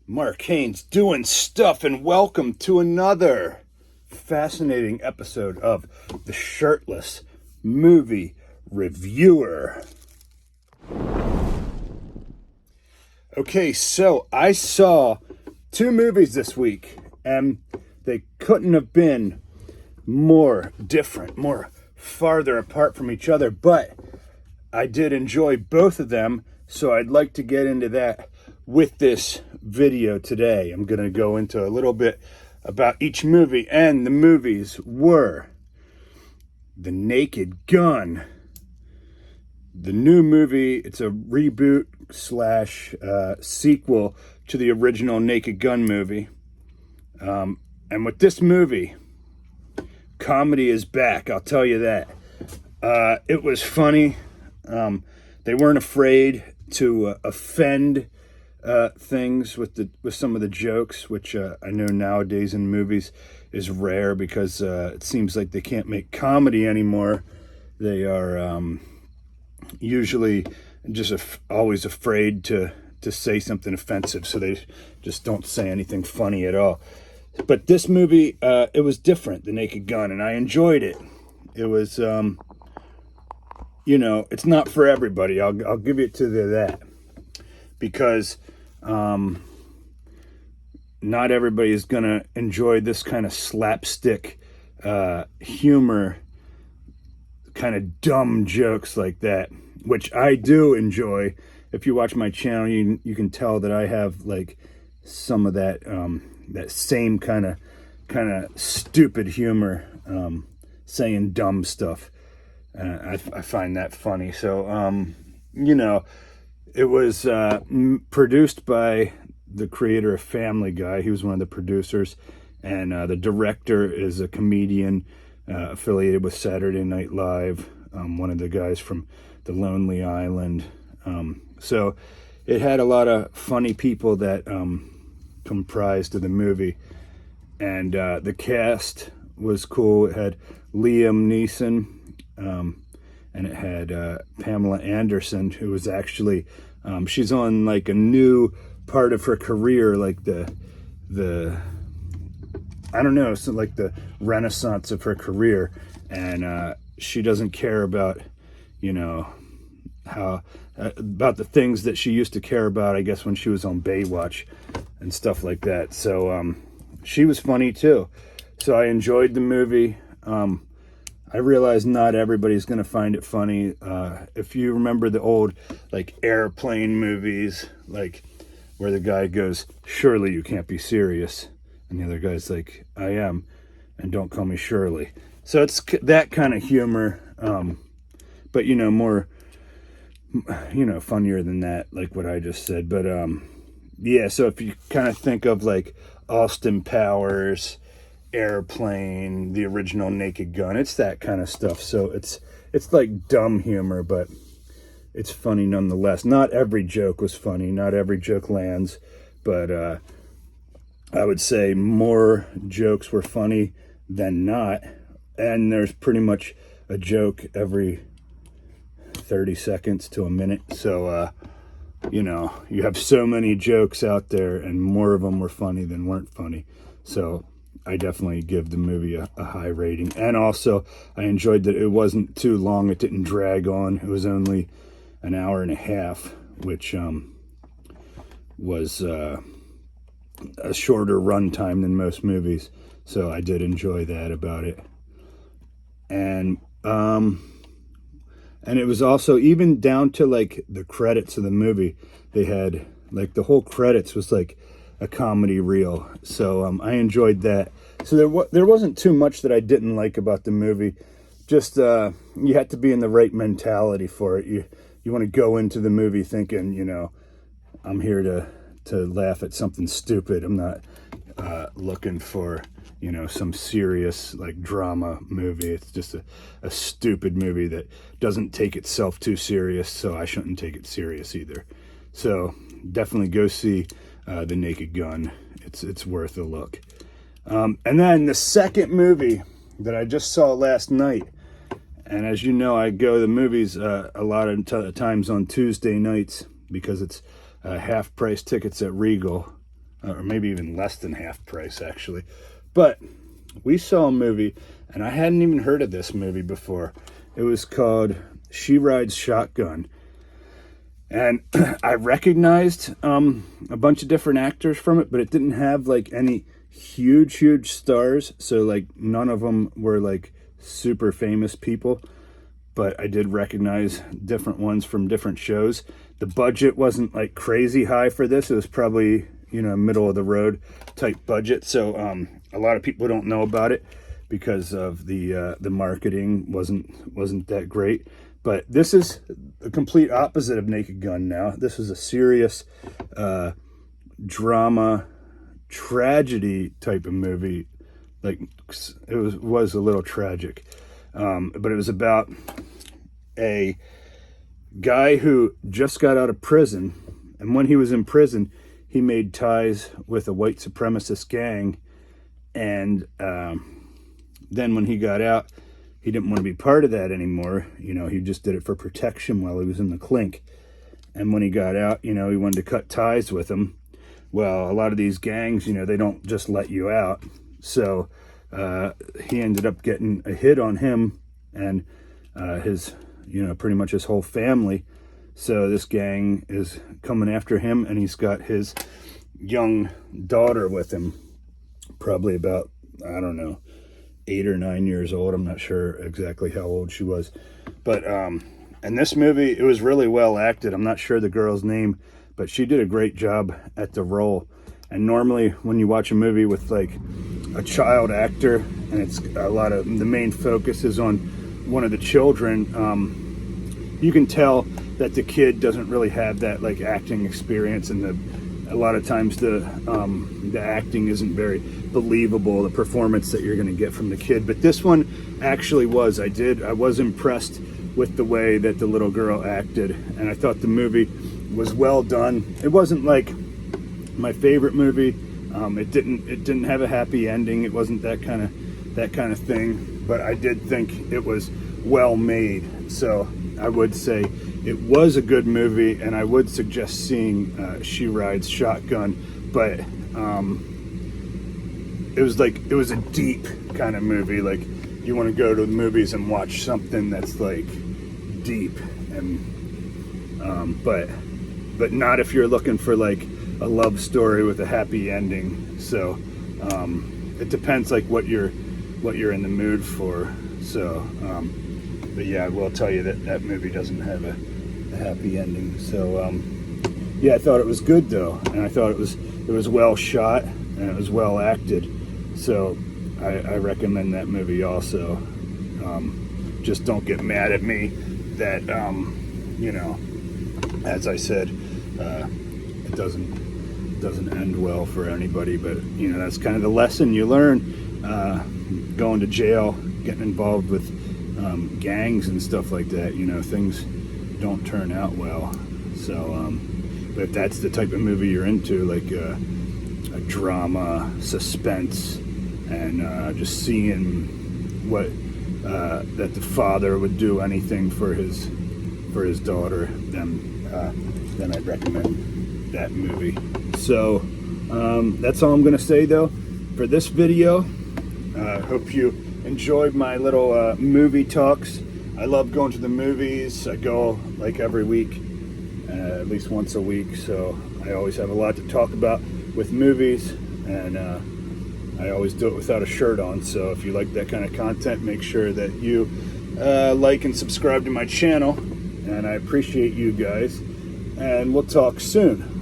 Mark Haynes doing stuff, and welcome to another fascinating episode of the Shirtless Movie Reviewer. Okay, so I saw two movies this week, and they couldn't have been more different, more farther apart from each other, but I did enjoy both of them, so I'd like to get into that with this video today. I'm going to go into a little bit about each movie, and the movies were The Naked Gun, the new movie. It's a reboot slash sequel to the original Naked Gun movie. And with this movie, comedy is back, I'll tell you that. It was funny. They weren't afraid to offend things with some of the jokes, which I know nowadays in movies is rare because it seems like they can't make comedy anymore. They are usually just always afraid to say something offensive, so they just don't say anything funny at all. But this movie, it was different, The Naked Gun, and I enjoyed it. It was, it's not for everybody. I'll give it to that, because not everybody is going to enjoy this kind of slapstick humor, kind of dumb jokes like that, which I do enjoy. If you watch my channel, you can tell that I have like some of that that same kind of stupid humor, saying dumb stuff. I find that funny. So it was produced by the creator of Family Guy. He was one of the producers, and the director is a comedian affiliated with Saturday Night Live, one of the guys from The Lonely Island. So it had a lot of funny people that comprised of the movie, and the cast was cool. It had Liam Neeson, and it had Pamela Anderson, who was actually she's on like a new part of her career, like the I don't know, so like the renaissance of her career, and she doesn't care about how about the things that she used to care about, I guess, when she was on Baywatch and stuff like that. So she was funny too. So I enjoyed the movie. I realize not everybody's going to find it funny. If you remember the old like airplane movies, like where the guy goes, "Surely you can't be serious," and the other guy's like, "I am, and don't call me Shirley." So it's that kind of humor, but more funnier than that, like what I just said. But yeah, so if you kind of think of like Austin Powers, Airplane, the original Naked Gun, it's that kind of stuff. So it's like dumb humor, but it's funny nonetheless. Not every joke was funny, not every joke lands, but I would say more jokes were funny than not, and there's pretty much a joke every 30 seconds to a minute. So you have so many jokes out there, and more of them were funny than weren't funny. So I definitely give the movie a high rating. And also, I enjoyed that it wasn't too long. It didn't drag on. It was only an hour and a half, which was a shorter run time than most movies. So I did enjoy that about it. And it was also, even down to like the credits of the movie, they had like the whole credits was like a comedy reel. So I enjoyed that. So there wasn't too much that I didn't like about the movie. Just you had to be in the right mentality for it. You want to go into the movie thinking, I'm here to laugh at something stupid. I'm not looking for some serious like drama movie. It's just a stupid movie that doesn't take itself too serious, so I shouldn't take it serious either. So definitely go see The Naked Gun. It's worth a look. And then the second movie that I just saw last night, and as you know, I go to the movies a lot of times on Tuesday nights because it's half price tickets at Regal. or maybe even less than half price actually. But we saw a movie, and I hadn't even heard of this movie before. It was called She Rides Shotgun. And I recognized a bunch of different actors from it, but it didn't have like any huge stars. So like none of them were like super famous people, but I did recognize different ones from different shows. The budget wasn't like crazy high for this. It was probably, you know, middle of the road type budget. So a lot of people don't know about it because of the marketing wasn't that great. But this is the complete opposite of Naked Gun now. This is a serious drama, tragedy type of movie. Like, it was a little tragic. But it was about a guy who just got out of prison. And when he was in prison, he made ties with a white supremacist gang. And then when he got out, he didn't want to be part of that anymore. You know, he just did it for protection while he was in the clink. And when he got out, you know, he wanted to cut ties with them. Well, a lot of these gangs, you know, they don't just let you out. So he ended up getting a hit on him and his, you know, pretty much his whole family. So this gang is coming after him, and he's got his young daughter with him, probably about, I don't know, 8 or 9 years old. I'm not sure exactly how old she was. But in this movie, it was really well acted. I'm not sure the girl's name, but she did a great job at the role. And normally when you watch a movie with like a child actor, and it's a lot of, the main focus is on one of the children, you can tell that the kid doesn't really have that like acting experience, and a lot of times the acting isn't very believable, the performance that you're going to get from the kid. But this one actually was. I was impressed with the way that the little girl acted, and I thought the movie was well done. It wasn't like my favorite movie. It didn't have a happy ending. It wasn't that kind of thing, but I did think it was well made. So I would say it was a good movie, and I would suggest seeing She Rides Shotgun. But it was a deep kind of movie. Like, you want to go to the movies and watch something that's like deep, and but not if you're looking for like a love story with a happy ending. So it depends like what you're in the mood for. So but yeah, I will tell you that movie doesn't have a happy ending. So yeah, I thought it was good though, and I thought it was well shot, and it was well acted. So I recommend that movie also. Just don't get mad at me that you know, as I said, it doesn't end well for anybody. But you know, that's kind of the lesson you learn going to jail, getting involved with gangs and stuff like that. You know, things don't turn out well. So but if that's the type of movie you're into, like a drama, suspense, and just seeing what that the father would do anything for his daughter, then I'd recommend that movie. So that's all I'm gonna say though for this video. Hope you enjoyed my little movie talks. I love going to the movies. I go like every week, at least once a week, so I always have a lot to talk about with movies, and I always do it without a shirt on. So if you like that kind of content, make sure that you like and subscribe to my channel, and I appreciate you guys, and we'll talk soon.